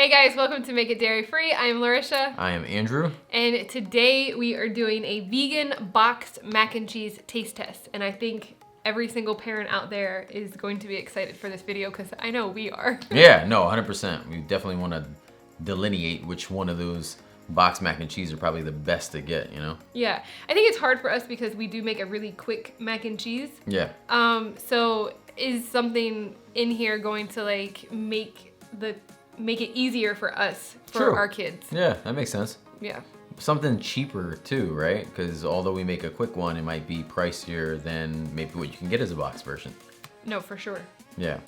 Hey guys, welcome to Make It Dairy Free. I am Larisha. I am Andrew. And today we are doing a vegan boxed mac and cheese taste test. And I think every single parent out there is going to be excited for this video because I know we are. Yeah, no, 100%. We definitely want to delineate which one of those boxed mac and cheese are probably the best to get, you know? Yeah, I think it's hard for us because we do make a really quick mac and cheese. Yeah. So is something in here going to like make it easier for us, for our kids? Yeah, that makes sense. Yeah. Something Cheaper too, right? Because although we make a quick one, it might be pricier than maybe what you can get as a box version. No, for sure. Yeah.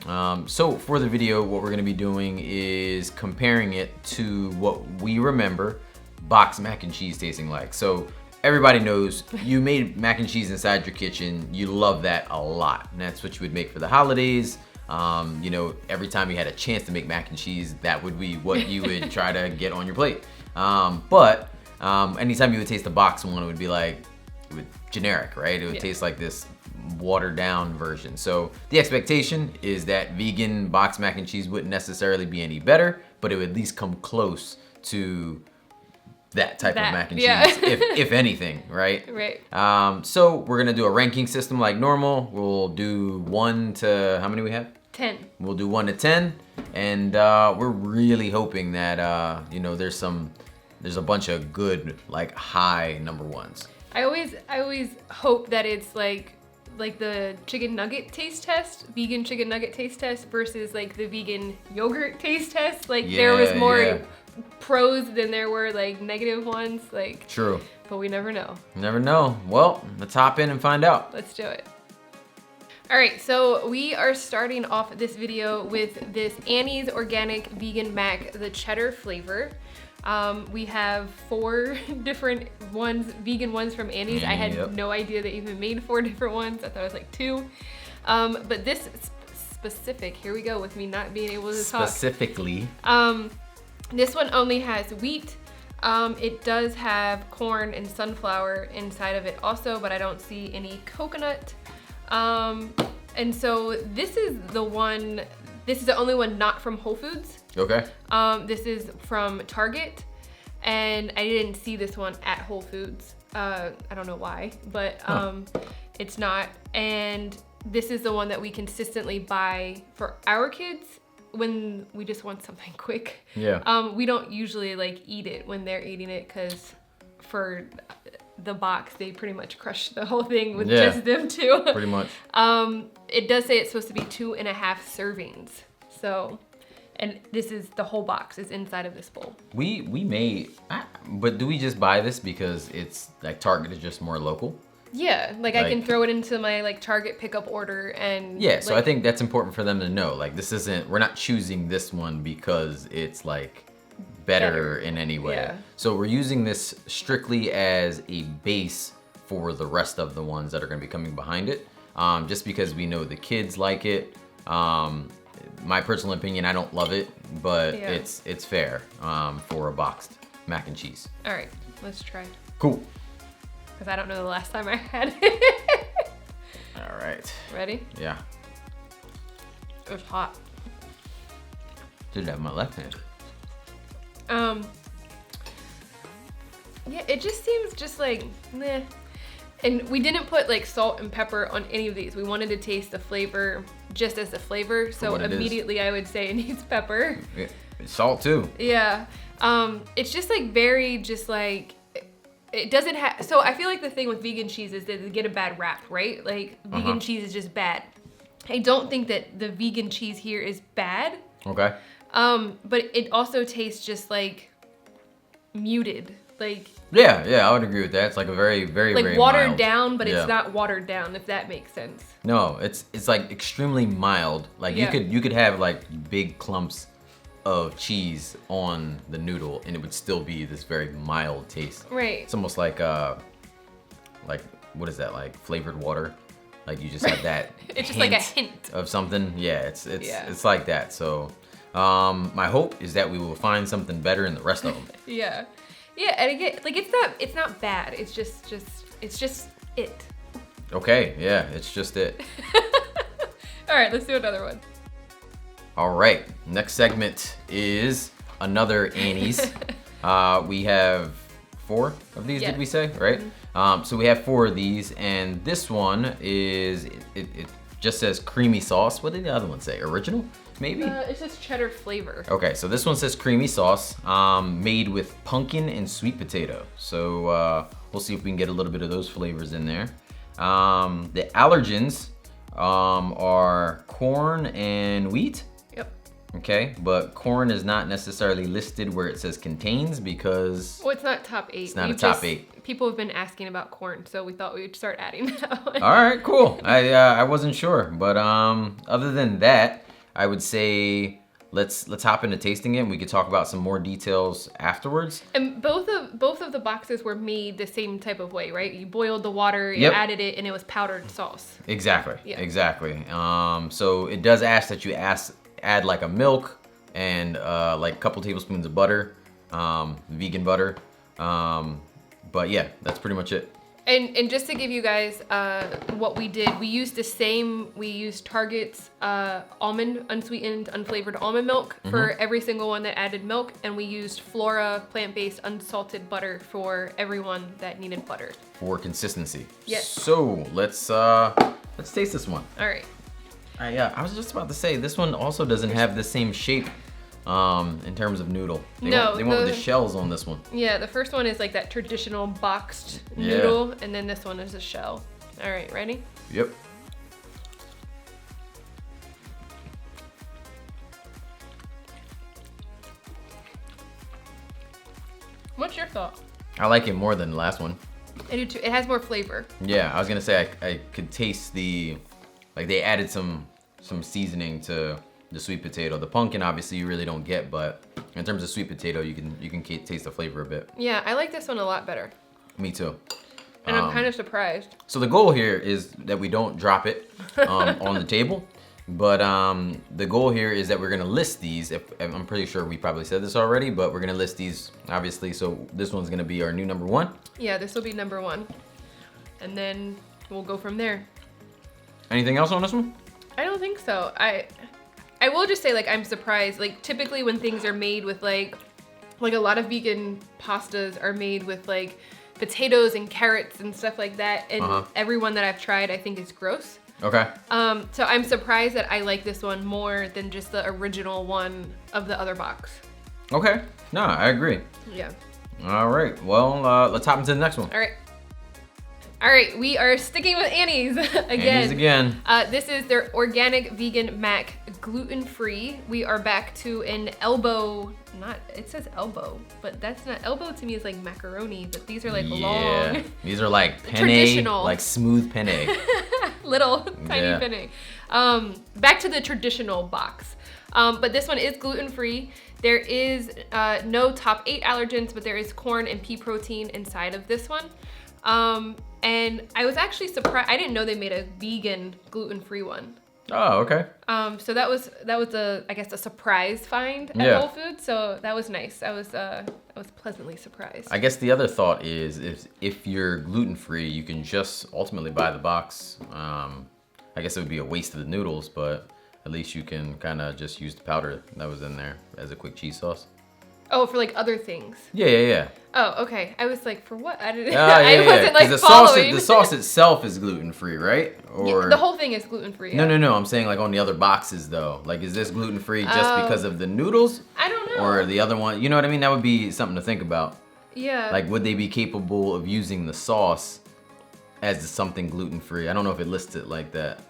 So for the video, what we're going to be doing is comparing it to what we remember boxed mac and cheese tasting like. So everybody knows you made mac and cheese inside your kitchen. You love that a lot. And that's what you would make for the holidays. You know, every time you had a chance to make mac and cheese, that would be what you would try to get on your plate. But anytime you would taste the box one, it would be like generic, right? It would taste like this watered down version. So the expectation is that vegan boxed mac and cheese wouldn't necessarily be any better, but it would at least come close to that type of mac and cheese, if anything, right? Right. So we're gonna do a ranking system like normal. We'll do 1 to, how many we have? 10. We'll do 1 to 10, and we're really hoping that you know, there's a bunch of good, like, high number ones. I always hope that it's like the chicken nugget taste test, vegan chicken nugget taste test versus like the vegan yogurt taste test. Like there was more pros than there were like negative ones. Like true. But we never know. Never know. Well, let's hop in and find out. Let's do it. All right, so we are starting off this video with this Annie's Organic Vegan Mac, the cheddar flavor. We have 4 different ones, vegan ones from Annie's. I had no idea they even made 4 different ones. I thought it was like 2. But this specific, here we go with me not being able to talk. Specifically. This one only has wheat. It does have corn and sunflower inside of it also, but I don't see any coconut. And so this is the only one not from Whole Foods. Okay. This is from Target, and I didn't see this one at Whole Foods. I don't know why, but it's not. And this is the one that we consistently buy for our kids when we just want something quick. Yeah. We don't usually like eat it when they're eating it because for the box, they pretty much crush the whole thing with just them two. Pretty much. It does say it's supposed to be 2.5 servings. So, and this is the whole box is inside of this bowl. We may, but do we just buy this because it's like Target is just more local? Yeah, like I can throw it into my like Target pickup order and yeah. So I think that's important for them to know. Like this isn't, we're not choosing this one because it's like better in any way. Yeah. So we're using this strictly as a base for the rest of the ones that are going to be coming behind it. Just because we know the kids like it. My personal opinion, I don't love it, but it's fair for a boxed mac and cheese. All right, let's try. Cool. Because I don't know the last time I had it. All right. Ready? Yeah. It was hot. Did it have my left hand? Yeah, it just seems just like meh. And we didn't put like salt and pepper on any of these. We wanted to taste the flavor just as the flavor. So immediately I would say it needs pepper. Yeah. Salt too. Yeah. It's just like very just like, it doesn't have, so I feel like the thing with vegan cheese is that they get a bad rap, right? Like vegan cheese is just bad. I don't think that the vegan cheese here is bad. Okay. But it also tastes just like muted. Like yeah, I would agree with that. It's like a very like watered mild. down, but it's not watered down, if that makes sense. No, it's like extremely mild. Like you could have like big clumps of cheese on the noodle and it would still be this very mild taste. Right. It's almost like what is that, like flavored water? Like you just have that it's just like a hint of something. Yeah, it's like that. So my hope is that we will find something better in the rest of them. Yeah, and again, like it's not bad. It's just it. Okay, yeah, it's just it. All right, let's do another one. All right, next segment is another Annie's. We have 4 of these, Yeah. did we say, right? So we have 4 of these, and this one is, it just says creamy sauce. What did the other one say? Original, maybe? It says cheddar flavor. Okay, so this one says creamy sauce, made with pumpkin and sweet potato. So we'll see if we can get a little bit of those flavors in there. The allergens are corn and wheat. Yep. Okay, but corn is not necessarily listed where it says contains because Well, it's not top 8. it's not a top 8. People have been asking about corn, so we thought we would start adding that one. All right, cool. I wasn't sure, but other than that, I would say let's hop into tasting it, and we could talk about some more details afterwards. And both of the boxes were made the same type of way, right? You boiled the water, you Yep. added it, and it was powdered sauce. Exactly. Yeah. Exactly. So it does ask that you add like a milk and like a couple tablespoons of butter, vegan butter. But yeah, that's pretty much it. And just to give you guys what we did, we used Target's almond, unsweetened, unflavored almond milk for every single one that added milk, and we used Flora plant-based unsalted butter for everyone that needed butter. For consistency. Yes. So let's taste this one. All right. I was just about to say this one also doesn't have the same shape in terms of noodle. They No, went with the shells on this one. Yeah, the first one is like that traditional boxed Yeah. noodle, and then this one is a shell. All right, ready? Yep. What's your thought? I like it more than the last one. I do too. It has more flavor. Yeah, I was gonna say I could taste like they added some seasoning to the sweet potato. The pumpkin obviously you really don't get, but in terms of sweet potato, you can taste the flavor a bit. Yeah, I like this one a lot better. Me too. And I'm kind of surprised. So the goal here is that we don't drop it on the table, but the goal here is that we're gonna list these. I'm pretty sure we probably said this already, but we're gonna list these obviously. So this one's gonna be our new number 1. Yeah, this will be number 1. And then we'll go from there. Anything else on this one? I don't think so. I will just say, like, I'm surprised. Like, typically when things are made with like a lot of vegan pastas are made with like potatoes and carrots and stuff like that, and everyone that I've tried I think is gross. Okay. So I'm surprised that I like this one more than just the original one of the other box. Okay. No, I agree. Yeah. All right. Well, let's hop into the next one. All right. All right, we are sticking with Annie's again. Annie's again. This is their organic vegan mac, gluten-free. We are back to an elbow, it says elbow, but that's not, elbow to me is like macaroni, but these are like long. These are like penne, Traditional. like smooth penne. Little tiny Yeah. penne. Back to the traditional box. But this one is gluten-free. There is no top 8 allergens, but there is corn and pea protein inside of this one. And I was actually surprised. I didn't know they made a vegan gluten-free one. Oh, okay. So that was I guess a surprise find at Yeah. Whole Foods. So that was nice. I was pleasantly surprised. I guess the other thought is if you're gluten-free, you can just ultimately buy the box. I guess it would be a waste of the noodles, but at least you can kind of just use the powder that was in there as a quick cheese sauce. Oh, for like other things. Yeah. Oh, okay. I was like, for what? I didn't. Yeah. I wasn't like 'Cause following. the sauce itself is gluten-free, right? Or Yeah, the whole thing is gluten-free. Yeah. No. I'm saying like on the other boxes though. Like, is this gluten-free just because of the noodles? I don't know. Or the other one? You know what I mean? That would be something to think about. Yeah. Like, would they be capable of using the sauce as something gluten-free? I don't know if it lists it like that.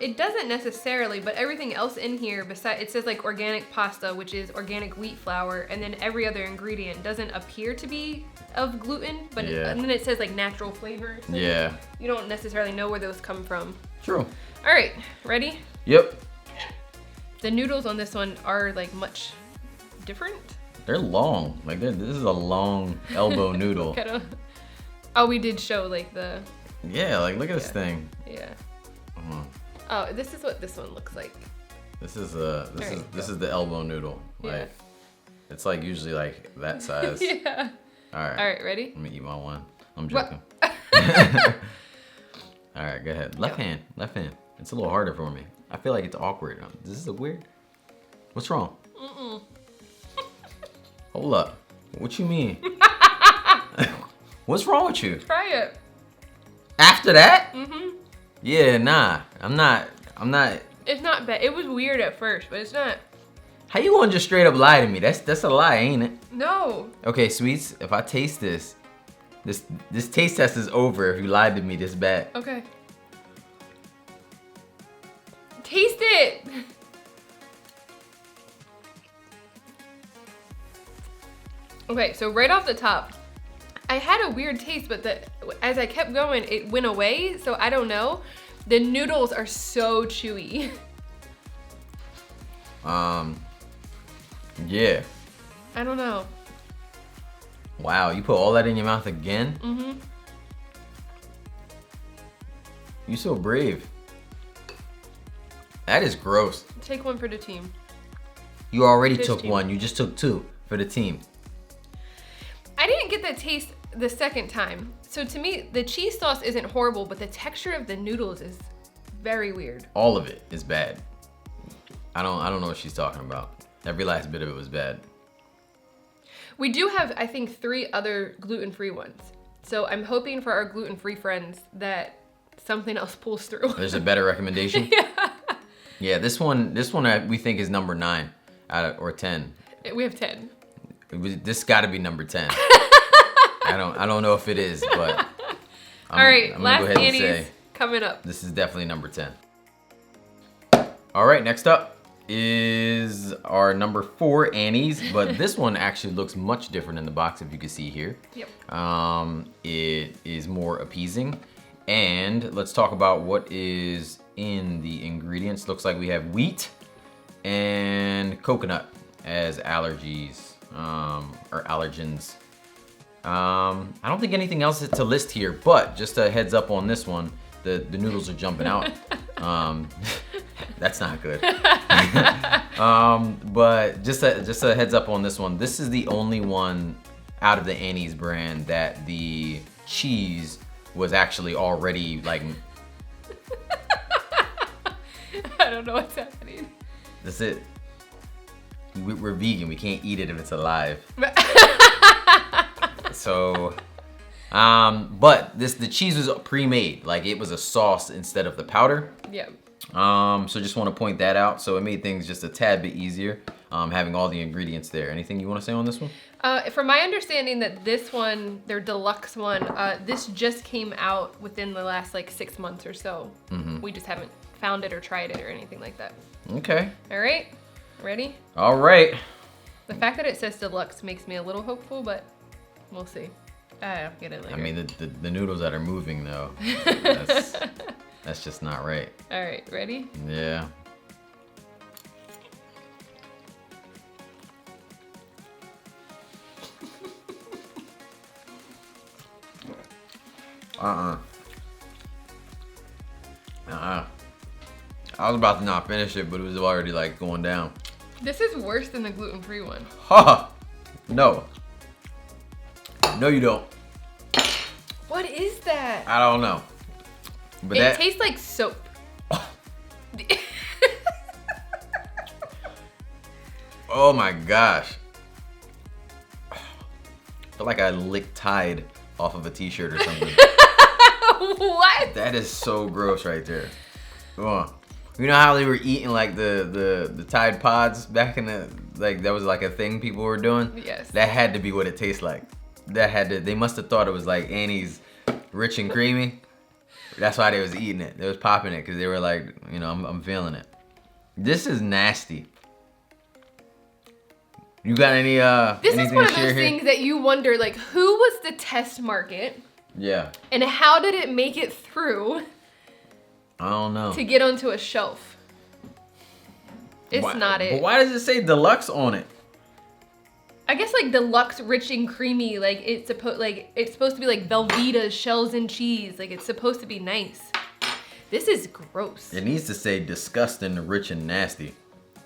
It doesn't necessarily, but everything else in here, besides, it says like organic pasta, which is organic wheat flour, and then every other ingredient doesn't appear to be of gluten, but Yeah. and then it says like natural flavors. Yeah. You don't necessarily know where those come from. True. All right, ready? Yep. The noodles on this one are like much different. They're long. Like, this is a long elbow noodle. Kinda. Oh, we did show like the, Yeah, like, look at this thing. yeah. Uh-huh. Oh, this is what this one looks like. This is Alright. the elbow noodle. Yeah. Like, it's like usually like that size. Yeah. All right. All right, ready? Let me eat my one. I'm What? joking. All right, go ahead. Left hand. It's a little harder for me. I feel like it's awkward. This is weird. What's wrong? Hold up. What you mean? What's wrong with you? Try it. After that? Mm-hmm. Yeah, nah. I'm not. It's not bad. It was weird at first, but it's not. How you gonna just straight up lie to me? That's a lie, ain't it? No. Okay, sweets, if I taste this taste test is over if you lied to me this bad. Okay. Taste it. Okay, so right off the top, I had a weird taste, but as I kept going, it went away, so I don't know. The noodles are so chewy. Yeah. I don't know. Wow, you put all that in your mouth again? Mm-hmm. You so brave. That is gross. Take one for the team. You already This took team. one. You just took two for the team. I didn't get that taste the second time. So to me, the cheese sauce isn't horrible, but the texture of the noodles is very weird. All of it is bad. I don't know what she's talking about. Every last bit of it was bad. We do have, I think, 3 other gluten-free ones. So I'm hoping for our gluten-free friends that something else pulls through. There's a better recommendation? Yeah. Yeah, this one we think is number 9 or 10. We have 10. This got to be number 10. I don't know if it is, but All right, I'm gonna last go ahead and Annie's say coming up. this is definitely number 10. All right, next up is our number 4 Annie's, but this one actually looks much different in the box, if you can see here. Yep. It is more appeasing, and let's talk about what is in the ingredients. Looks like we have wheat and coconut as allergies or allergens. I don't think anything else is to list here, but just a heads up on this one, the noodles are jumping out. That's not good. But just a heads up on this one. This is the only one out of the Annie's brand that the cheese was actually already like. I don't know what's happening. That's it. We're vegan. We can't eat it if it's alive. So, but the cheese was pre-made. Like it was a sauce instead of the powder. Yeah. So just want to point that out. So it made things just a tad bit easier, having all the ingredients there. Anything you want to say on this one? From my understanding that this one, their deluxe one, this just came out within the last like 6 months or so. Mm-hmm. We just haven't found it or tried it or anything like that. Okay. All right, ready? All right. The fact that it says deluxe makes me a little hopeful, but we'll see. I'll get it later. I mean, the noodles that are moving though, that's just not right. All right, ready? Yeah. I was about to not finish it, but it was already like going down. This is worse than the gluten-free one. Ha! No. No, you don't. What is that? I don't know. But It tastes like soap. Oh my gosh. I feel like I licked Tide off of a t-shirt or something. What? That is so gross right there. Ugh. You know how they were eating like the Tide Pods back in the, like that was like a thing people were doing? Yes. That had to be what it tastes like. They must have thought it was like Annie's rich and creamy. That's why they was eating it. They was popping it because they were like, you know, I'm feeling it. This is nasty. You got any This is anything one to of share those here? things that you wonder, like, who was the test market Yeah. and how did it make it through I don't know. to get onto a shelf? It's Why- not it. But why does it say deluxe on it? I guess like deluxe, rich and creamy. Like it's supposed to be like Velveeta shells and cheese. Like it's supposed to be nice. This is gross. It needs to say disgusting, rich, and nasty,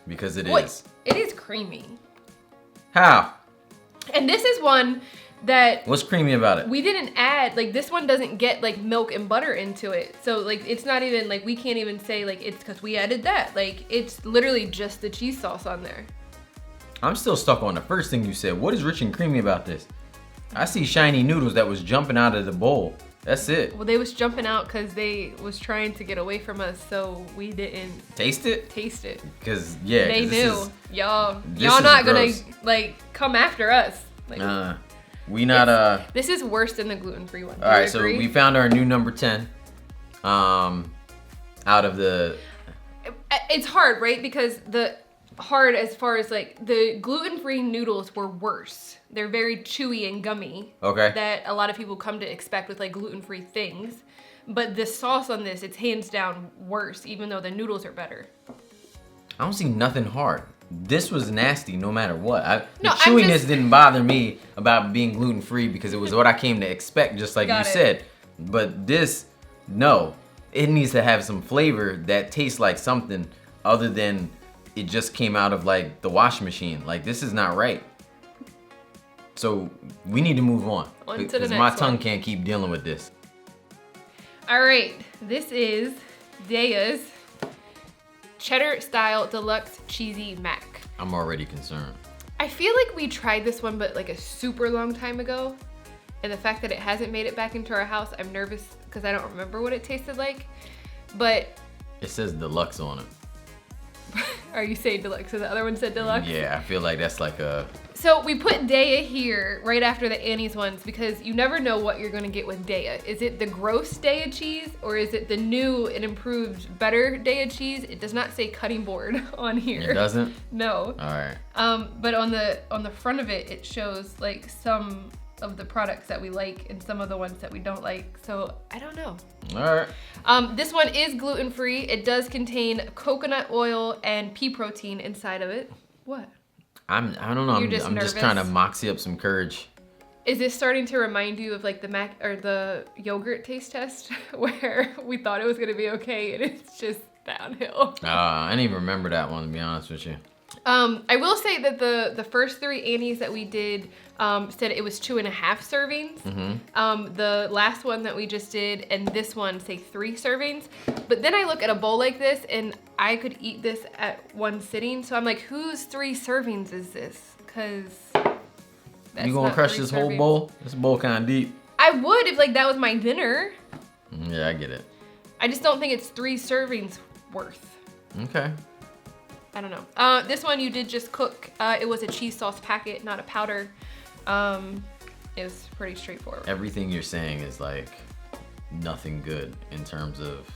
because it What? is. It is creamy. How? And this is one that What's creamy about it? we didn't add, like this one doesn't get like milk and butter into it. So like it's not even like, we can't even say like it's because we added that. Like it's literally just the cheese sauce on there. I'm still stuck on the first thing you said. What is rich and creamy about this? I see shiny noodles that was jumping out of the bowl. That's it. Well, they was jumping out because they was trying to get away from us, so we didn't taste it. Cause yeah, they knew. Y'all is not gross. gonna like come after us. Like, we not This is worse than the gluten-free one. All right, so we found our new number 10. Out of the. It's hard, right? Because as far as like the gluten-free noodles were worse. They're very chewy and gummy. Okay. That a lot of people come to expect with like gluten-free things. But the sauce on this, it's hands down worse, even though the noodles are better. I don't see nothing hard. This was nasty no matter what. The No, chewiness didn't bother me about being gluten-free because it was what I came to expect, just like you said. But this, no. It needs to have some flavor that tastes like something other than it just came out of like the washing machine. Like, this is not right. So we need to move on. Because my tongue can't keep dealing with this. All right, this is Daiya's Cheddar Style Deluxe Cheesy Mac. I'm already concerned. I feel like we tried this one, but like a super long time ago. And the fact that it hasn't made it back into our house, I'm nervous because I don't remember what it tasted like. But it says Deluxe on it. Are you saying Deluxe? So the other one said Deluxe? Yeah, I feel like that's like a... So we put Daiya here right after the Annie's ones because you never know what you're gonna get with Daiya. Is it the gross Daiya cheese or is it the new and improved better Daiya cheese? It does not say cutting board on here. It doesn't? No. All right. But on the front of it, it shows like some of the products that we like and some of the ones that we don't like. So I don't know. All right. This one is gluten-free. It does contain coconut oil and pea protein inside of it. What? I don't know. I'm just trying to moxie up some courage. Is this starting to remind you of like the mac or the yogurt taste test where we thought it was gonna be okay and it's just downhill? I didn't even remember that one, to be honest with you. I will say that the first 3 Annies that we did said it was 2.5 servings. Mm-hmm. The last one that we just did and this one say 3 servings. But then I look at a bowl like this and I could eat this at one sitting. So I'm like, whose 3 servings is this? Because you gonna crush this whole bowl? This bowl kind of deep. I would if like that was my dinner. Yeah, I get it. I just don't think it's 3 servings worth. Okay. I don't know. This one you did just cook. It was a cheese sauce packet, not a powder. It was pretty straightforward. Everything you're saying is like nothing good in terms of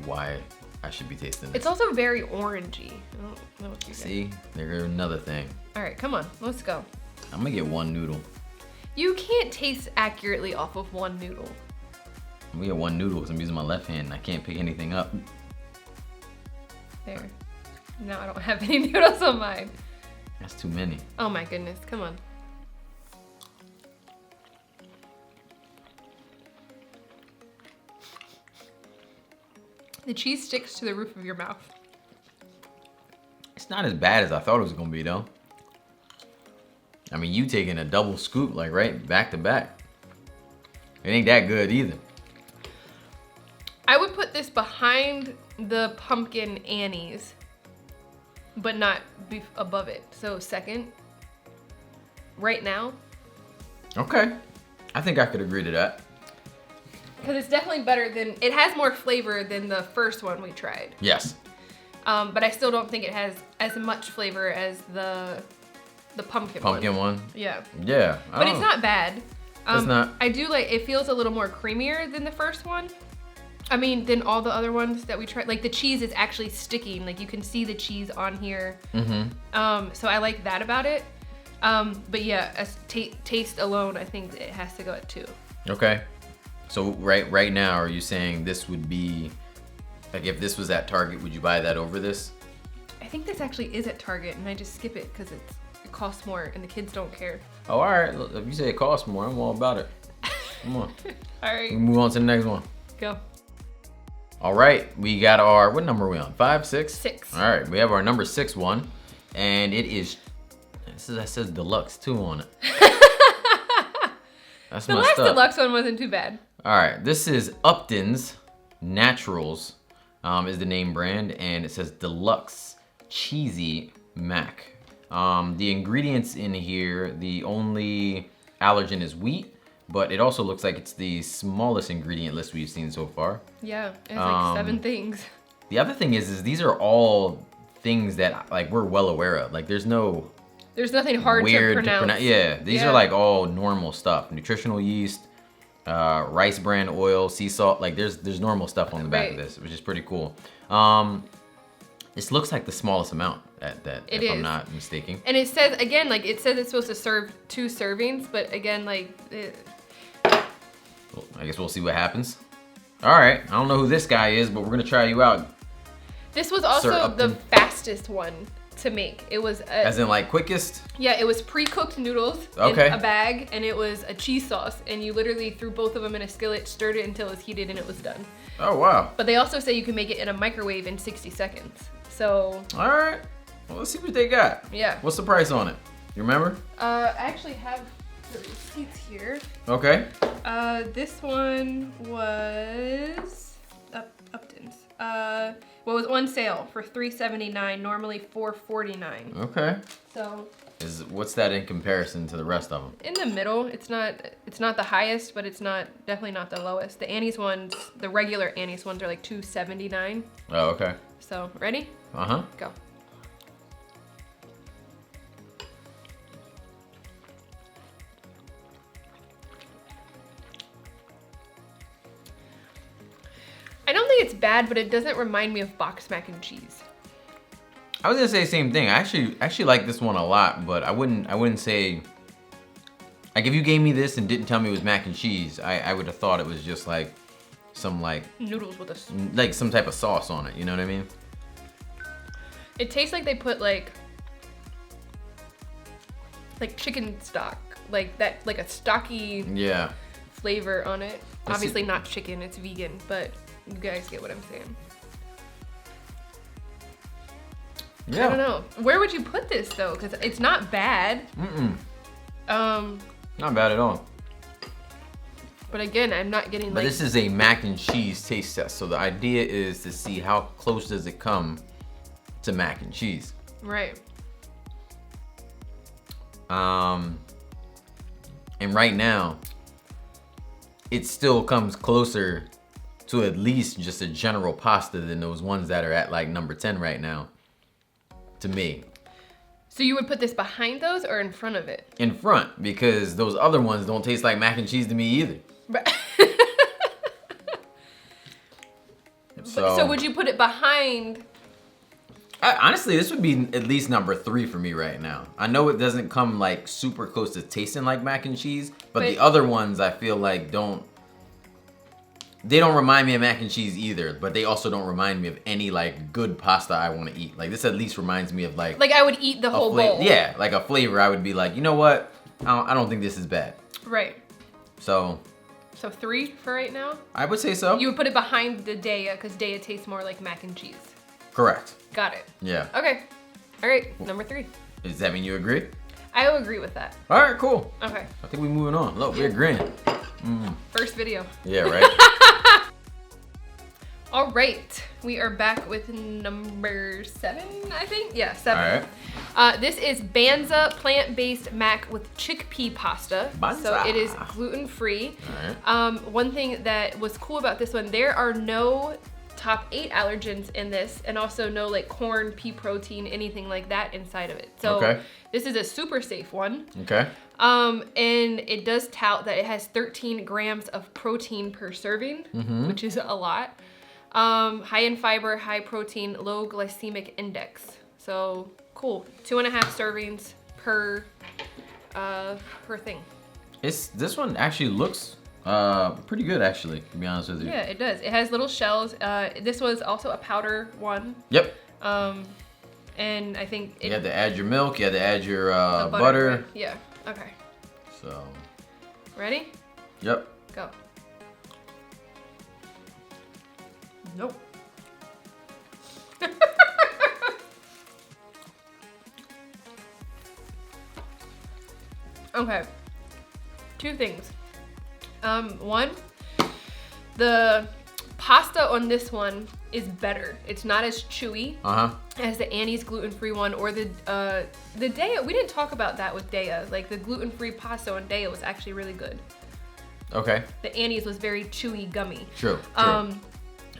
why I should be tasting this. It's also very orangey. I don't know what you see. There's another thing. All right, come on, let's go. I'm gonna get one noodle. You can't taste accurately off of one noodle. I'm gonna get one noodle because I'm using my left hand and I can't pick anything up. There. Now I don't have any noodles on mine. That's too many. Oh my goodness, come on. The cheese sticks to the roof of your mouth. It's not as bad as I thought it was gonna be though. I mean, you taking a double scoop like right back to back. It ain't that good either. I would put this behind the pumpkin Annie's, but not above it. So second, right now. Okay, I think I could agree to that. Because it's definitely better than, it has more flavor than the first one we tried. Yes. But I still don't think it has as much flavor as the pumpkin one. Pumpkin one? Yeah. Yeah. But it's not bad. It's not. I do like, it feels a little more creamier than the first one. I mean, than all the other ones that we tried. Like the cheese is actually sticking. Like you can see the cheese on here. Mm-hmm. So I like that about it. But yeah, as taste alone, I think it has to go at 2. Okay. So right now, are you saying this would be, like if this was at Target, would you buy that over this? I think this actually is at Target and I just skip it because it costs more and the kids don't care. Oh, all right. If you say it costs more, I'm all about it. Come on. All right. We move on to the next one. Go. All right, we got our, what number are we on? 5, 6? 6. All right, we have our number 6 one, and it is, that says Deluxe too on it. That's the messed last up. Deluxe one wasn't too bad. All right, this is Upton's Naturals is the name brand, and it says Deluxe Cheesy Mac. The ingredients in here, the only allergen is wheat, but it also looks like it's the smallest ingredient list we've seen so far. Yeah, it's like 7 things. The other thing is these are all things that like we're well aware of. Like there's nothing hard weird to pronounce. Yeah, these are like all normal stuff. Nutritional yeast, rice bran oil, sea salt. Like there's normal stuff on the back of this, which is pretty cool. This looks like the smallest amount if I'm not mistaken. And it says again, like it says it's supposed to serve 2 servings, but again, like. Well, I guess we'll see what happens. All right, I don't know who this guy is, but we're gonna try you out. This was also the fastest one to make. It was as in like quickest? Yeah, it was pre-cooked noodles in a bag, and it was a cheese sauce, and you literally threw both of them in a skillet, stirred it until it was heated, and it was done. Oh wow. But they also say you can make it in a microwave in 60 seconds. So. All right. Well, let's see what they got. Yeah. What's the price on it? You remember? I actually have the receipts here. Okay. This one was Upton's. Well, it was on sale for $3.79, normally $4.49. Okay. So. What's that in comparison to the rest of them? In the middle. It's not the highest, but it's definitely not the lowest. The anise ones, the regular anise ones are like $2.79. Oh, okay. So, ready? Uh-huh. Go. I don't think it's bad, but it doesn't remind me of boxed mac and cheese. I was gonna say the same thing. I actually like this one a lot, but I wouldn't say, like if you gave me this and didn't tell me it was mac and cheese, I would have thought it was just like some like noodles with a like some type of sauce on it. You know what I mean? It tastes like they put like chicken stock, like that, like a stocky flavor on it. Obviously not chicken, it's vegan, but you guys get what I'm saying. Yeah. I don't know. Where would you put this though? Because it's not bad. Not bad at all. But again, I'm not getting But this is a mac and cheese taste test, so the idea is to see how close does it come to mac and cheese. Right. And right now, it still comes closer to at least just a general pasta than those ones that are at like number 10 right now, to me. So you would put this behind those or in front of it? In front, because those other ones don't taste like mac and cheese to me either. So would you put it behind? Honestly, this would be at least number 3 for me right now. I know it doesn't come like super close to tasting like mac and cheese, but the other ones I feel like they don't remind me of mac and cheese either, but they also don't remind me of any like good pasta I want to eat. Like this at least reminds me of like I would eat the whole bowl. Yeah, like a flavor I would be like, you know what? I don't think this is bad. Right. So 3 for right now? I would say so. You would put it behind the Daiya because Daiya tastes more like mac and cheese. Correct. Got it. Yeah. Okay. All right, number 3. Does that mean you agree? I will agree with that. All right, cool. Okay. I think we're moving on. Look, we're agreeing. First video. Yeah, right? All right, we are back with number 7, I think. Yeah, 7. All right. This is Banza plant-based mac with chickpea pasta. Banza. So it is gluten-free. All right. One thing that was cool about this one, there are no top 8 allergens in this, and also no like corn, pea protein, anything like that inside of it. So this is a super safe one. Okay. And it does tout that it has 13 grams of protein per serving, which is a lot. High in fiber, high protein, low glycemic index. So cool. 2.5 servings per thing. This one actually looks pretty good, actually, to be honest with you. Yeah, it does. It has little shells. This was also a powder one. Yep. And I think you had to add your milk. You had to add your butter. Right? Yeah. Okay. So. Ready? Yep. Go. Nope. Okay. 2 things. One, the pasta on this one is better. It's not as chewy as the Annie's gluten-free one or the Daiya. We didn't talk about that with Daiya. Like the gluten-free pasta on Daiya was actually really good. Okay. The Annie's was very chewy, gummy. True.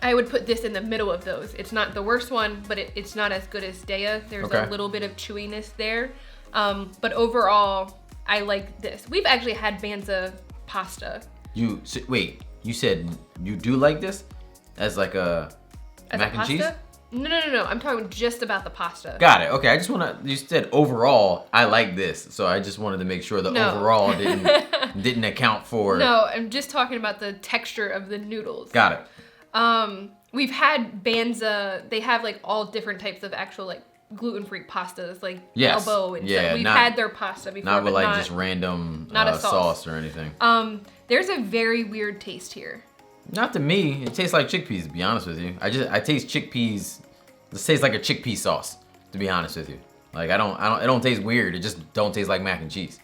I would put this in the middle of those. It's not the worst one, but it's not as good as Daiya. There's a little bit of chewiness there. But overall, I like this. We've actually had Banza pasta. Wait, you said you do like this? As like a mac and cheese? No. I'm talking just about the pasta. Got it. Okay, I just want to. You said overall, I like this, so I just wanted to make sure the overall didn't account for. No, I'm just talking about the texture of the noodles. Got it. We've had Banza. They have like all different types of actual like gluten-free pastas, like elbow and stuff. We've had their pasta before, not with like just random not a sauce or anything. There's a very weird taste here. Not to me. It tastes like chickpeas, to be honest with you. I taste chickpeas. This tastes like a chickpea sauce, to be honest with you. Like it don't taste weird. It just don't taste like mac and cheese.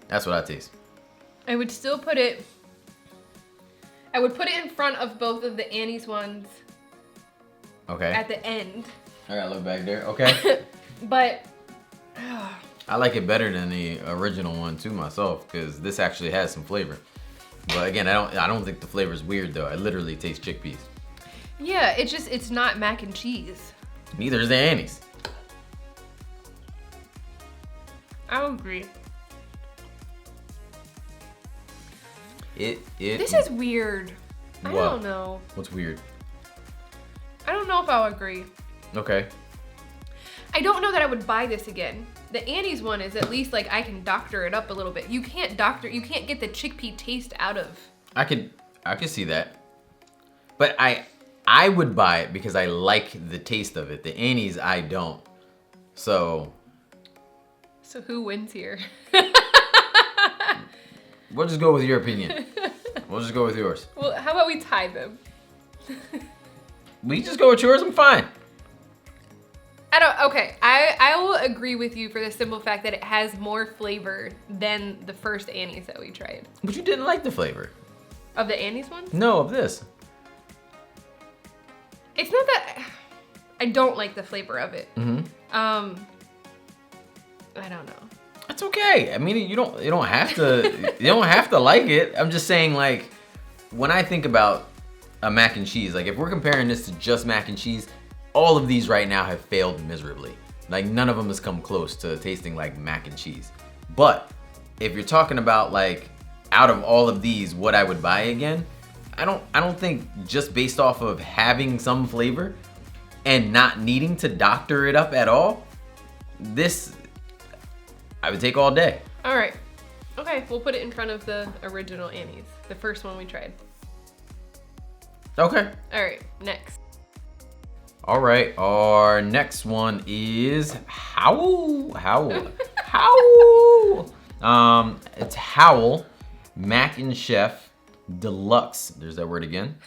That's what I taste. I would still put it. I would put it in front of both of the Annie's ones. Okay. At the end. I gotta look back there. Okay. But I like it better than the original one too myself, because this actually has some flavor. But again, I don't think the flavor is weird though. I literally taste chickpeas. Yeah, it's not mac and cheese. Neither is the Annie's. I agree. This is weird. What? I don't know. What's weird? I don't know if I'll agree. Okay. I don't know that I would buy this again. The Annie's one is at least like I can doctor it up a little bit. You can't get the chickpea taste out of. I could see that. But I would buy it because I like the taste of it. The Annie's I don't. So who wins here? We'll just go with your opinion. We'll just go with yours. Well, how about we tie them? We just go with yours, I'm fine. Okay, I will agree with you for the simple fact that it has more flavor than the first Annie's that we tried. But you didn't like the flavor. Of the Annie's one? No, of this. It's not that I don't like the flavor of it. I don't know. That's okay. I mean, you don't have to you don't have to like it. I'm just saying, like, when I think about a mac and cheese, like if we're comparing this to just mac and cheese, all of these right now have failed miserably. Like none of them has come close to tasting like mac and cheese. But if you're talking about like out of all of these, what I would buy again, I don't think just based off of having some flavor and not needing to doctor it up at all, this I would take all day. All right. Okay, we'll put it in front of the original Annie's, the first one we tried. Okay. All right, next. All right, our next one is Howl. It's Howl Mac and Chef Deluxe. There's that word again.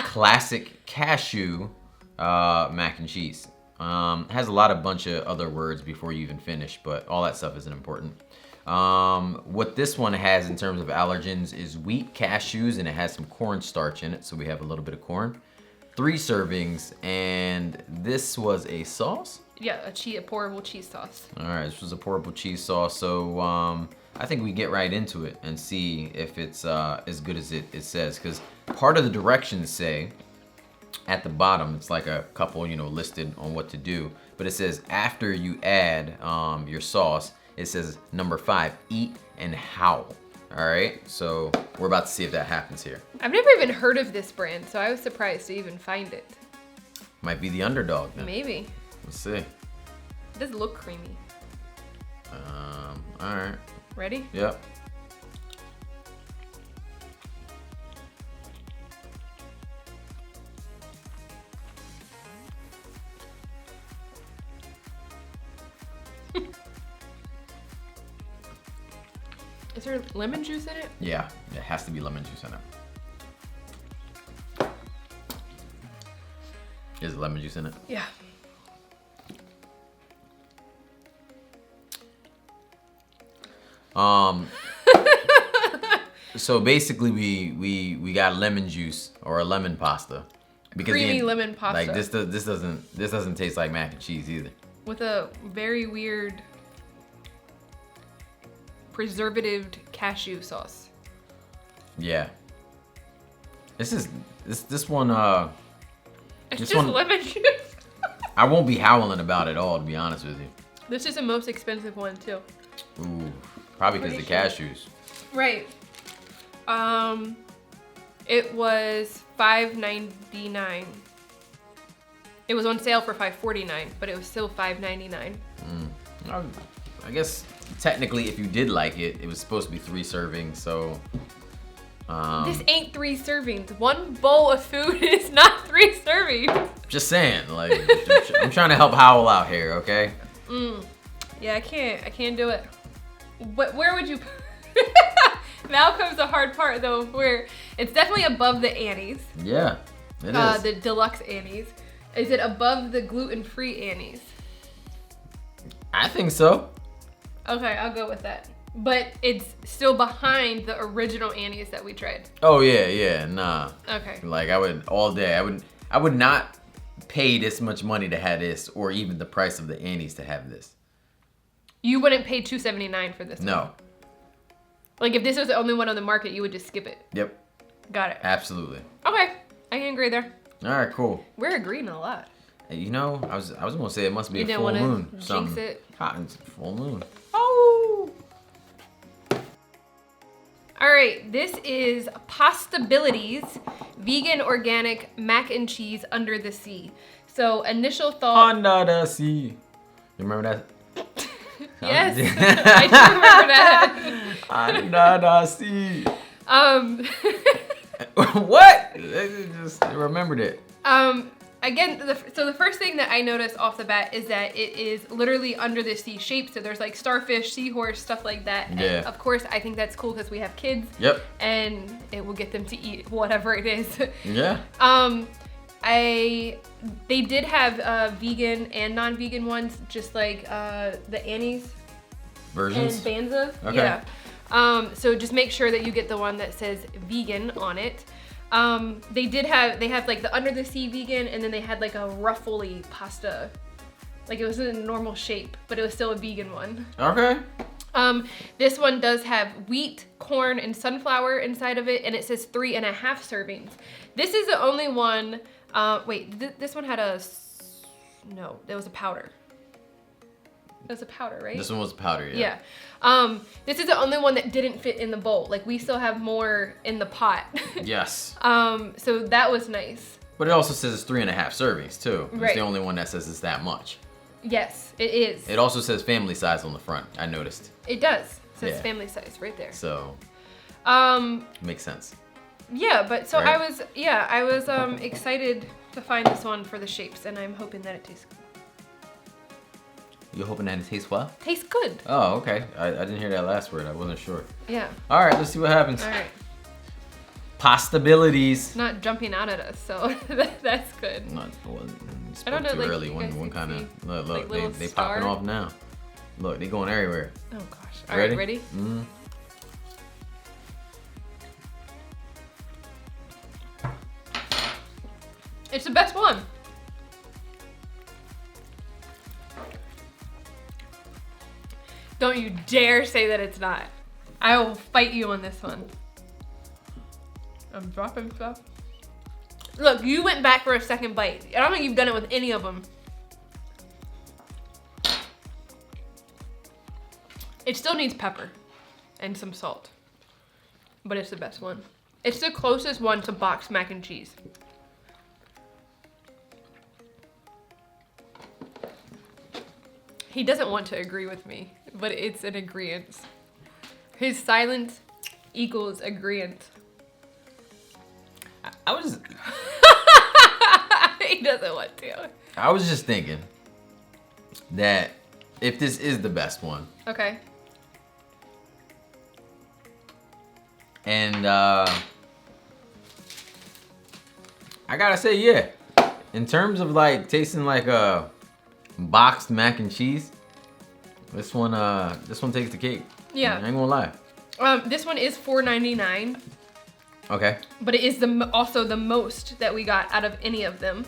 Classic Cashew mac and cheese. Has a bunch of other words before you even finish, but all that stuff isn't important. What this one has in terms of allergens is wheat, cashews, and it has some cornstarch in it, so we have a little bit of corn. 3 servings, and this was a sauce? Yeah, a pourable cheese sauce. All right, this was a pourable cheese sauce, so I think we get right into it and see if it's as good as it says, because part of the directions say at the bottom, it's like a couple, listed on what to do, but it says after you add your sauce, it says number 5, eat and howl. All right, so we're about to see if that happens here. I've never even heard of this brand, so I was surprised to even find it. Might be the underdog then. Maybe. Let's see. It does look creamy. All right. Ready? Yep. Is there lemon juice in it? Yeah, it has to be lemon juice in it. Is lemon juice in it? Yeah. So basically we got lemon juice or a lemon pasta Because creamy lemon pasta. Like this doesn't taste like mac and cheese either. With a very weird preservative cashew sauce. Yeah. This one. It's this just one, lemon juice. I won't be howling about it all, to be honest with you. This is the most expensive one too. Ooh, probably because the cashews. Right. It was $5.99. It was on sale for $5.49, but it was still $5.99. I guess technically, if you did like it, it was supposed to be 3 servings, so. This ain't 3 servings. One bowl of food is not 3 servings. Just saying, like, I'm trying to help Howl out here, okay? Yeah, I can't do it. Where would you? Now comes the hard part though, where it's definitely above the Annie's. Yeah, it is. The Deluxe Annie's. Is it above the gluten-free Annie's? I think so. Okay, I'll go with that. But it's still behind the original Annie's that we tried. Oh yeah, nah. Okay. Like I would not pay this much money to have this, or even the price of the Annie's to have this. You wouldn't pay $2.79 for this one? No. Like if this was the only one on the market, you would just skip it. Yep. Got it. Absolutely. Okay, I can agree there. All right, cool. We're agreeing a lot. You know, I was gonna say it must be You a didn't full wanna moon. jinx Something. it? It's a full moon. Oh. All right, this is Pastabilities vegan organic mac and cheese under the sea. So initial thought. Under the sea. You remember that? Yes, I do remember that. Under the sea. What? I just remembered it. Again, so the first thing that I noticed off the bat is that it is literally under the sea shape. So there's like starfish, seahorse, stuff like that. Yeah. And of course, I think that's cool because we have kids. Yep. And it will get them to eat whatever it is. Yeah. They did have vegan and non-vegan ones, just like the Annie's Versions? and Banza. Okay. Yeah. So just make sure that you get the one that says vegan on it. They have like the under the sea vegan, and then they had like a ruffly pasta. Like it was in a normal shape, but it was still a vegan one. Okay. This one does have wheat, corn, and sunflower inside of it, and it says 3.5 servings. This is the only one. This one had no, there was a powder. It was a powder, right? This one was powder, yeah. Yeah. This is the only one that didn't fit in the bowl. Like we still have more in the pot. Yes. So that was nice. But it also says it's 3.5 servings too. It's Right. the only one that says it's that much. Yes, it is. It also says family size on the front, I noticed. It does. It says Yeah. family size right there. So, makes sense. Yeah, but so Right. I was excited to find this one for the shapes, and I'm hoping that it tastes good. You're hoping that it tastes well? Tastes good. Oh, okay. I didn't hear that last word. I wasn't sure. Yeah. All right, let's see what happens. All right. Pastabilities. It's not jumping out at us, so that's good. Not, well, I don't know, too like, early. you One guys can kind of see, look. like, little They star. popping off now. Look, they going everywhere. Oh gosh. All right, ready? Mm-hmm. It's the best one. Don't you dare say that it's not. I will fight you on this one. I'm dropping stuff. Look, you went back for a second bite. I don't think you've done it with any of them. It still needs pepper and some salt, but it's the best one. It's the closest one to boxed mac and cheese. He doesn't want to agree with me, but it's an agreement. His silence equals agreement. I was He doesn't want to. I was just thinking that if this is the best one, Okay. and I gotta say, yeah, in terms of like tasting like a boxed mac and cheese, this one takes the cake. Yeah. I ain't gonna lie. This one is $4.99. Okay. But it is also the most that we got out of any of them.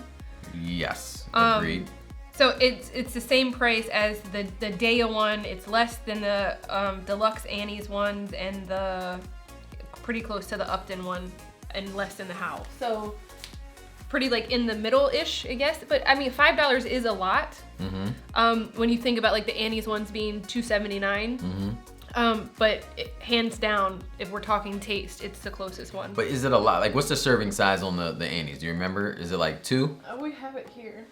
Yes. Agreed. So it's the same price as the Daiya one. It's less than the Deluxe Annie's ones, and pretty close to the Upton one, and less than the Howl. So pretty like in the middle-ish, I guess. But I mean, $5 is a lot. When you think about like the Annie's ones being $2.79. But hands down, if we're talking taste, it's the closest one. But is it a lot? Like, what's the serving size on the Annie's? Do you remember? Is it like 2? We have it here.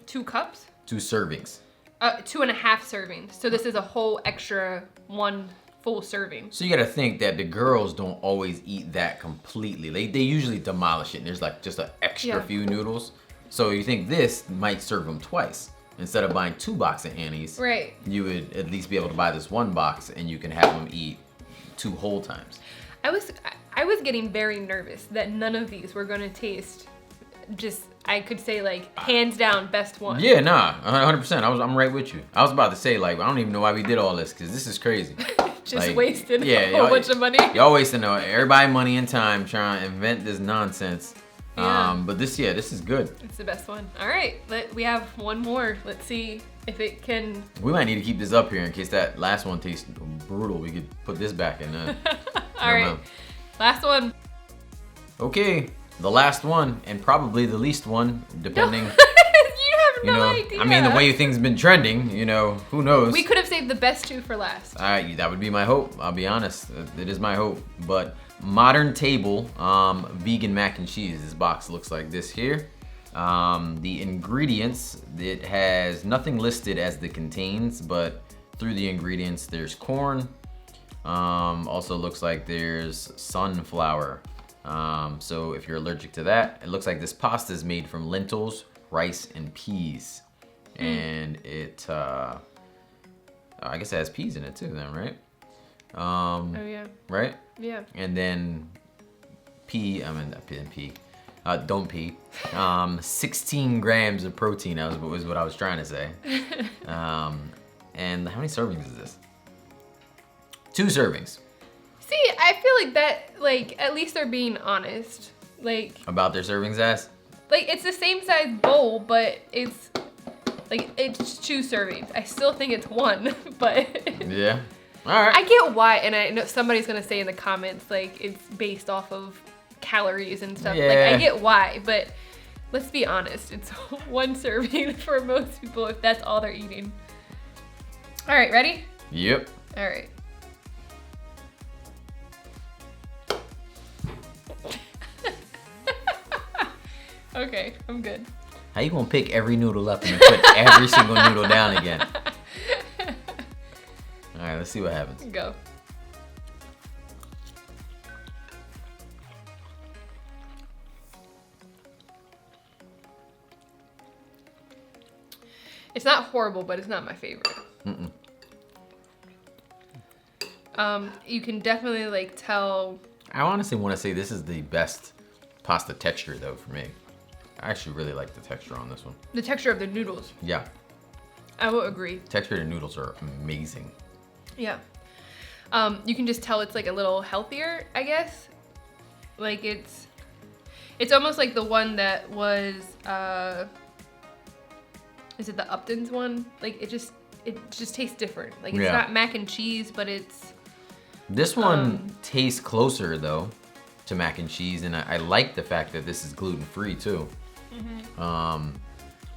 2 cups? 2 servings. 2.5 servings. So this is a whole extra 1 full serving. So you gotta think that the girls don't always eat that completely. They usually demolish it, and there's like just an extra few noodles. So you think this might serve them twice. Instead of buying 2 boxes of Annie's, right, you would at least be able to buy this 1 box, and you can have them eat 2 whole times. I was getting very nervous that none of these were gonna taste just, I could say like hands down best one. Yeah, nah, 100%. I'm right with you. I was about to say like I don't even know why we did all this, because this is crazy. Just like, wasted a whole bunch of money. Y'all wasting everybody money and time trying to invent this nonsense. Yeah. But this is good. It's the best one. All right, we have one more. Let's see if it can. We might need to keep this up here in case that last one tastes brutal. We could put this back in. All right, last one. Okay, the last one, and probably the least one, depending. You have no idea. I mean, the way things been trending, who knows? We could have saved the best 2 for last. That would be my hope. I'll be honest. It is my hope. But Modern Table vegan mac and cheese. This box looks like this here. The ingredients, it has nothing listed as the contains, but through the ingredients, there's corn. Also looks like there's sunflower. So if you're allergic to that, it looks like this pasta is made from lentils, rice, and peas. And it, I guess it has peas in it too then, right? Oh yeah. Right? Yeah. And then don't pee. 16 grams of protein was what I was trying to say. And how many servings is this? 2 servings. See, I feel like that, like, at least they're being honest. Like, about their servings as? Like, it's the same size bowl, but it's 2 servings. I still think it's 1, but. Yeah. All right. I get why, and I know somebody's gonna say in the comments, like, it's based off of calories and stuff. Yeah. Like, I get why, but let's be honest. It's 1 serving for most people if that's all they're eating. All right, ready? Yep. All right. Okay, I'm good. How you gonna pick every noodle up and put every single noodle down again? All right, let's see what happens. Go. It's not horrible, but it's not my favorite. You can definitely like tell. I honestly want to say this is the best pasta texture though for me. I actually really like the texture on this one. The texture of the noodles. Yeah. I will agree. Texture of the noodles are amazing. Yeah. You can just tell it's like a little healthier, I guess. Like it's almost like the one that was, is it the Upton's one? Like it just tastes different. Like it's not mac and cheese, but it's. This one tastes closer though to mac and cheese, and I like the fact that this is gluten-free too.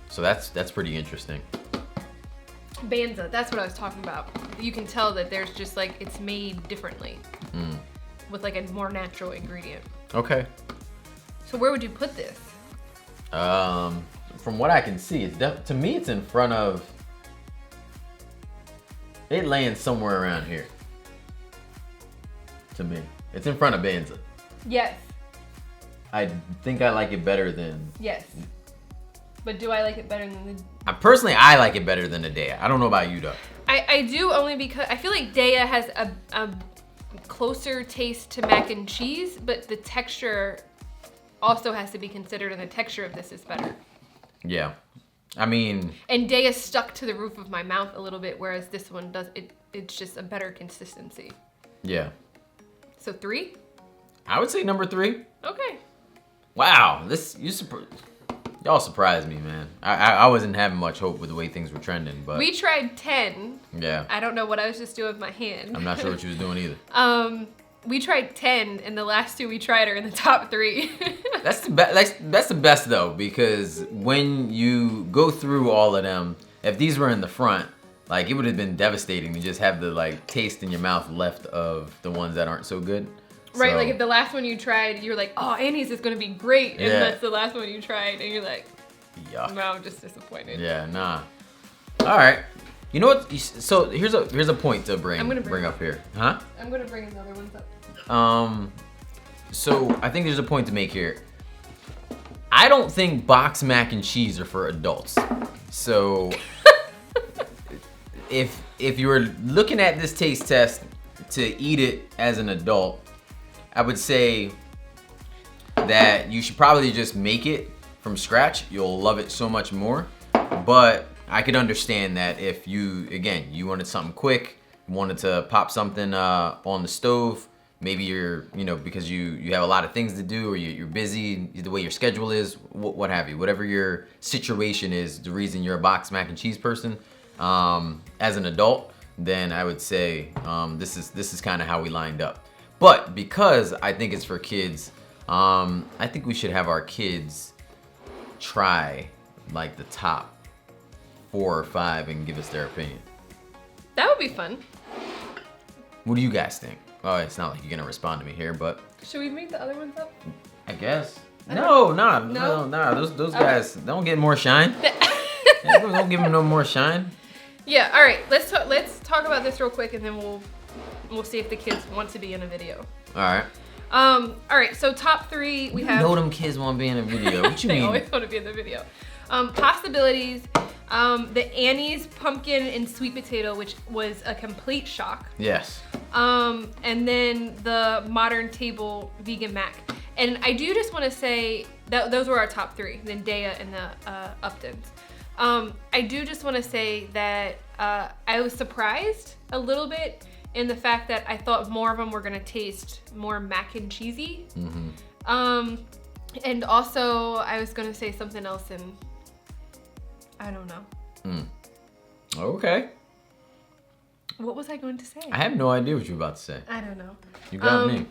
So that's pretty interesting. Banza, that's what I was talking about. You can tell that there's just like, it's made differently with like a more natural ingredient. Okay. So where would you put this? From what I can see, to me it's in front of, it lands somewhere around here. To me, it's in front of Banza. Yes. I think I like it better than. Yes. But do I like it better than the... Personally, I like it better than the Daiya. I don't know about you though. I do, only because I feel like Daiya has a closer taste to mac and cheese, but the texture also has to be considered, and the texture of this is better. Yeah. I mean... And Daiya stuck to the roof of my mouth a little bit, whereas this one it's just a better consistency. Yeah. So 3? I would say number 3. Okay. Wow, y'all surprised me, man. I wasn't having much hope with the way things were trending, but We tried 10. yeah. I don't know what I was just doing with my hand. I'm not sure what you was doing either. We tried 10, and the last 2 we tried are in the top 3. That's the best though, because when you go through all of them, if these were in the front, like it would have been devastating to just have the like taste in your mouth left of the ones that aren't so good. Right, So, like if the last one you tried, you're like, oh, Annie's is gonna be great, and Yeah. that's the last one you tried, and you're like, yuck. no, I'm just disappointed. Yeah, nah. All right. You know what? So here's a point to bring up here, huh? I'm gonna bring another ones up. So I think there's a point to make here. I don't think box mac and cheese are for adults. So if you were looking at this taste test to eat it as an adult, I would say that you should probably just make it from scratch. You'll love it so much more. But I could understand that if you wanted something quick, wanted to pop something on the stove, maybe you're, because you have a lot of things to do, or you're busy, the way your schedule is, what have you, whatever your situation is, the reason you're a box mac and cheese person, as an adult, then I would say this is kind of how we lined up. But because I think it's for kids, I think we should have our kids try like the top 4 or 5 and give us their opinion. That would be fun. What do you guys think? Oh, it's not like you're gonna respond to me here, but Should we make the other ones up? I guess. No. Those guys don't get more shine. Don't give them no more shine. Yeah. All right. Let's talk about this real quick, and then we'll see if the kids want to be in a video. All right. All right. So top 3 we have. You know them kids want to be in a video. What you They mean? always want to be in the video. Pastabilities, the Annie's pumpkin and sweet potato, which was a complete shock. Yes. And then the modern table vegan mac. And I do just want to say that those were our top 3, then Daiya and the Uptons. I do just want to say that I was surprised a little bit in the fact that I thought more of them were gonna taste more mac and cheesy. Mm-hmm. And also I was gonna say something else, and I don't know. Okay. What was I going to say? I have no idea what you were about to say. I don't know. You got me.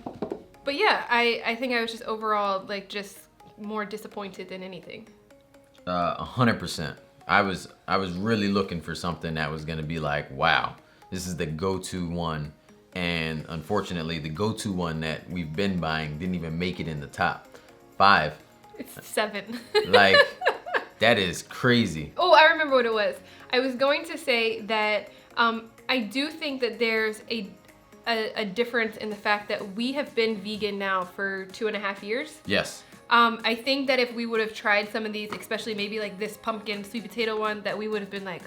But yeah, I think I was just overall like just more disappointed than anything. 100%. I was really looking for something that was gonna be like, wow, this is the go-to one. And unfortunately, the go-to one that we've been buying didn't even make it in the top 5. It's 7. Like, that is crazy. Oh, I remember what it was. I was going to say that I do think that there's a difference in the fact that we have been vegan now for 2.5 years. Yes. I think that if we would have tried some of these, especially maybe like this pumpkin sweet potato one, that we would have been like,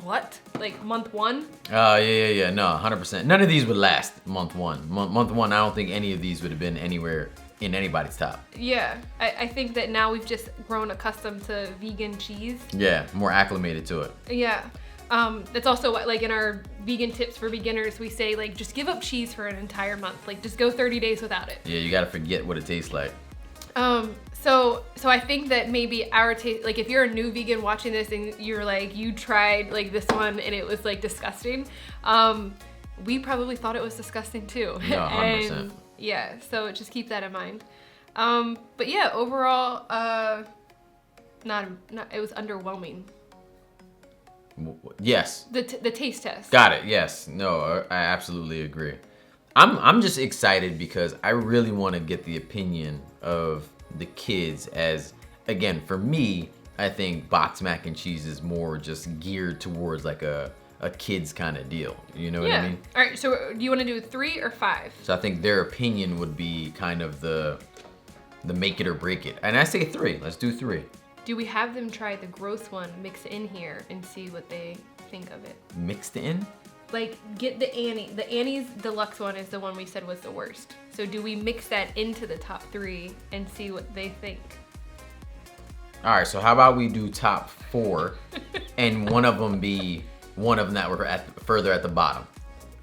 what? Like month 1? Yeah. No, 100%. None of these would last month 1. Month 1, I don't think any of these would have been anywhere in anybody's top. Yeah, I think that now we've just grown accustomed to vegan cheese. Yeah, more acclimated to it. Yeah. That's also what, like in our vegan tips for beginners, we say like just give up cheese for an entire month. Like just go 30 days without it. Yeah, you gotta forget what it tastes like. So I think that maybe our taste, like if you're a new vegan watching this and you're like, you tried like this one and it was like disgusting, we probably thought it was disgusting too. No, 100%. And yeah, so just keep that in mind. But yeah, overall, not it was underwhelming. Yes. The taste test. Got it. Yes. No, I absolutely agree. I'm just excited because I really want to get the opinion of the kids, as again, for me, I think box mac and cheese is more just geared towards like a kids kind of deal. You know what I mean? All right, so do you want to do 3 or 5? So I think their opinion would be kind of the make it or break it. And I say 3. Let's do 3. Do we have them try the gross one, mix it in here, and see what they think of it? Mixed in? Like, get the Annie's Deluxe one is the one we said was the worst. So do we mix that into the top 3 and see what they think? All right, so how about we do top 4 and one of them be one of them that were further at the bottom,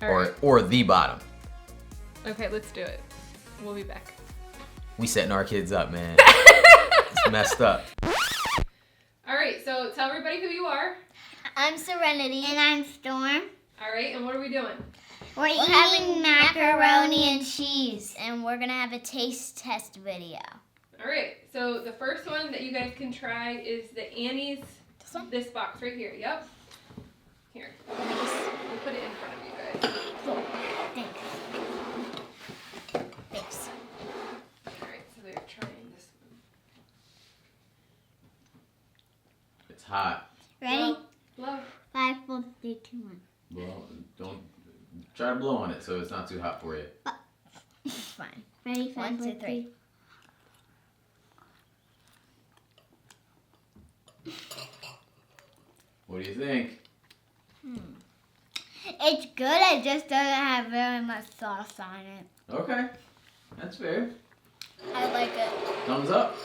All right. or the bottom. Okay, let's do it. We'll be back. We setting our kids up, man. It's messed up. All right, so tell everybody who you are. I'm Serenity. And I'm Storm. All right, and what are we doing? We're eating macaroni and cheese, and we're gonna have a taste test video. All right, so the first one that you guys can try is the Annie's. This one? This box right here. Yep. Here. We'll put it in front of you guys. Cool. Thanks. Thanks. All right, so they're trying this one. It's hot. Ready? Blow. 5, 4, 3, 2, 1. Well, don't try to blow on it so it's not too hot for you. It's fine. Ready? 5, 4, 3. What do you think? It's good. It just doesn't have very much sauce on it. Okay, that's fair. I like it. Thumbs up.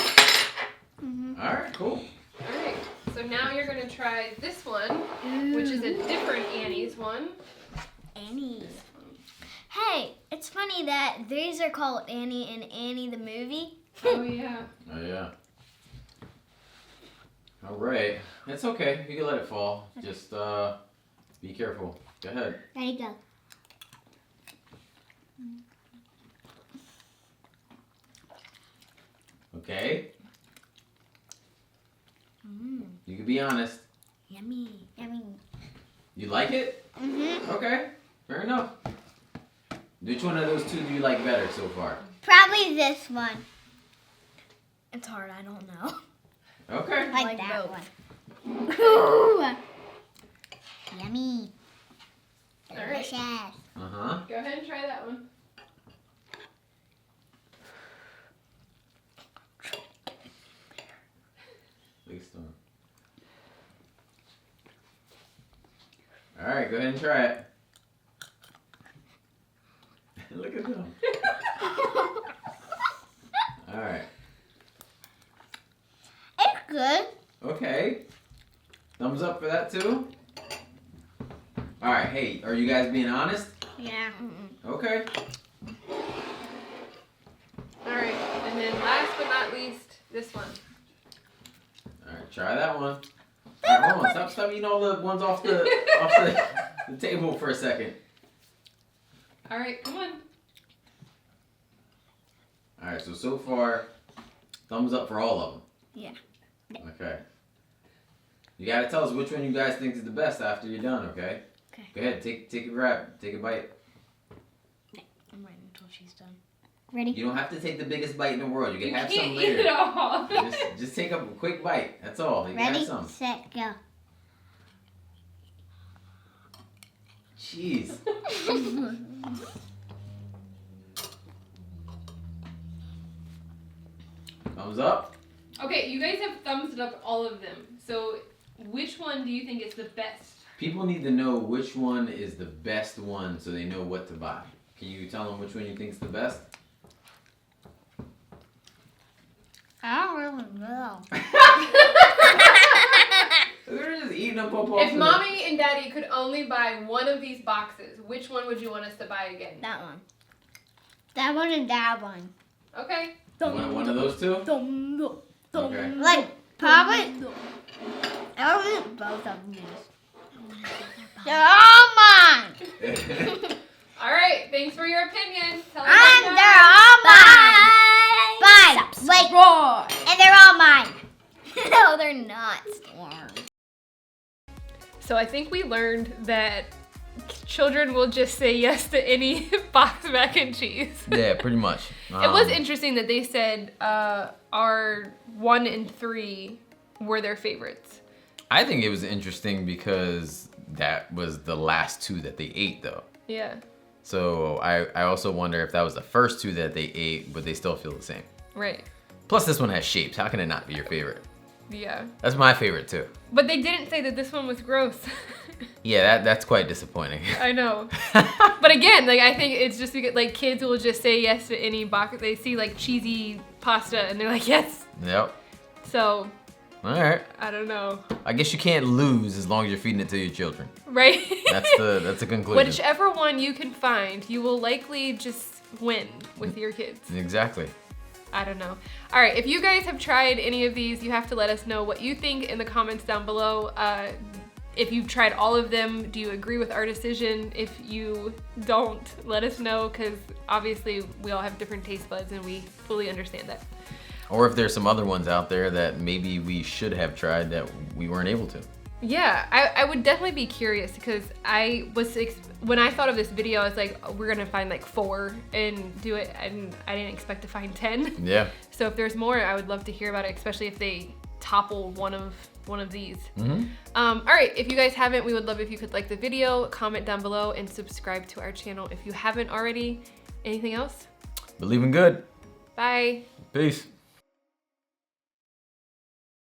Mm-hmm. All right, cool. All right, so now you're gonna try this one, which is a different Annie's one. Annie. Hey, it's funny that these are called Annie and Annie the movie. Oh yeah. Oh yeah. All right, it's okay. You can let it fall. Just be careful. Go ahead. Ready, go. Okay. You can be honest. Yummy. Yummy. You like it? Mm-hmm. Okay, fair enough. Which one of those two do you like better so far? Probably this one. It's hard. I don't know. Okay. I like that both. One. Ooh. Yummy. All right. Delicious. Uh-huh. Go ahead and try that one. Please don't. All right, go ahead and try it. Look at them. All right. It's good. Okay. Thumbs up for that too. All right. Hey, are you guys being honest? Yeah. Okay. All right, and then last but not least, this one. All right. Try that one. All right, hold on. Stop eating all the ones off the the table for a second. All right, come on. All right. So far, thumbs up for all of them. Yeah. Okay. You gotta tell us which one you guys think is the best after you're done, okay? Okay. Go ahead, take a grab, take a bite. I'm waiting until she's done. Ready? You don't have to take the biggest bite in the world. You can You have can't some eat later. it all. Just take a quick bite. That's all. You can Ready, have some. set, go. Jeez. Thumbs up. Okay, you guys have thumbs up all of them. So which one do you think is the best? People need to know which one is the best one so they know what to buy. Can you tell them which one you think is the best? I don't really know. They're just eating up off If of mommy and daddy could only buy one of these boxes, which one would you want us to buy again? That one. That one and that one. Okay. One of those two? Okay. Like, probably. I don't think both of these. They're all mine. All right. Thanks for your opinion. Tell us And about they're that. all mine. Bye. Wait. And they're all mine. No, they're not. Storm. So I think we learned that children will just say yes to any box mac and cheese. Yeah, pretty much. It was interesting that they said our 1 and 3 were their favorites. I think it was interesting because that was the last two that they ate, though. Yeah. So I also wonder if that was the first two that they ate, but they still feel the same. Right. Plus, this one has shapes. How can it not be your favorite? Yeah. That's my favorite, too. But they didn't say that this one was gross. Yeah, that's quite disappointing. I know. But again, like I think it's just because like kids will just say yes to any box. They see like cheesy pasta and they're like yes. Yep. So All right. I don't know. I guess you can't lose as long as you're feeding it to your children. Right? That's the conclusion. Whichever one you can find, you will likely just win with your kids. Exactly. I don't know. All right, if you guys have tried any of these, you have to let us know what you think in the comments down below. If you've tried all of them, do you agree with our decision? If you don't, let us know, because obviously we all have different taste buds and we fully understand that. Or if there's some other ones out there that maybe we should have tried that we weren't able to. Yeah, I would definitely be curious, because when I thought of this video, I was like, oh, we're gonna find like 4 and do it, and I didn't expect to find 10. Yeah. So if there's more, I would love to hear about it, especially if they topple one of these. All right, if you guys haven't, we would love if you could like the video, comment down below, and subscribe to our channel if you haven't already. Anything else? Believe in good. Bye. Peace.